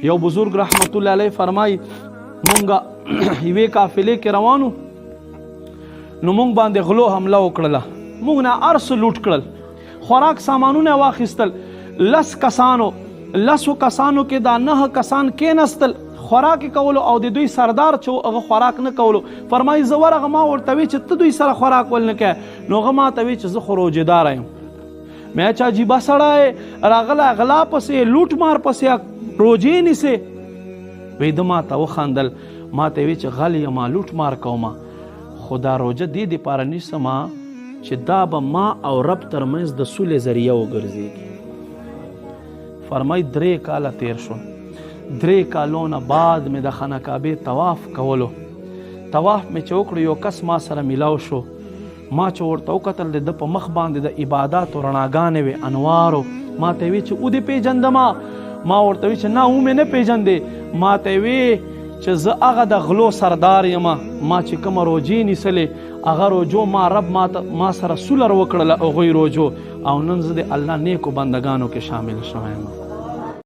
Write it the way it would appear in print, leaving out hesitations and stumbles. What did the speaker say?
یو بزرگ رحمت الله علیه فرمای مونږه یوې قافلې کې روانو نو مونږ باندې غلو حمله وکړله، مونږ نه ارس لوټ کړل، خوراک سامانونه واخیستل. 10 کسانو کې دا 9 کسان کېنستل خوراک کولو او د دوی سردار چې هغه خوراک نه کولو. فرمایي زه ورغه ما ورته وی چې ته دوی سره خوراک ول نه کوې، نو هغه ما ته وی چې زه خو روژهدار یم. مې چې عجیبه سړی راغلی غلا پسې لوټ مار پسې روژې نیسې. وی ده ما ته وخندل، ما ته وی چې غل یم لوټ مار کومه، خو دا روژه دې دپاره نیسمه چې دا به ما او رب ترمنځ د سولې ذریعه وګرځېږي. فرمای 3 کاله تیر شو، 3 کالونه بعد مې د خانه کعبې طواف کولو. طواف مې چې وکړو یو کس ما سره میلاو شو، ما چې ورته وکتل د ده په مخ باندې د عباداتو رڼاګانې وې انوارو. ما ته وی چې او دې پیژندما؟ ما ورته وی چې نه او مې نه پیژندې. ما ته وی چې زه هغه د غلو سردار یم، ما چې کومه روجې نیسلې هغه روجو ما رب ما سره سولر وکړله هغوی روجو، او نن زه د الله نیکو بندگانو کې شامل شوی یم.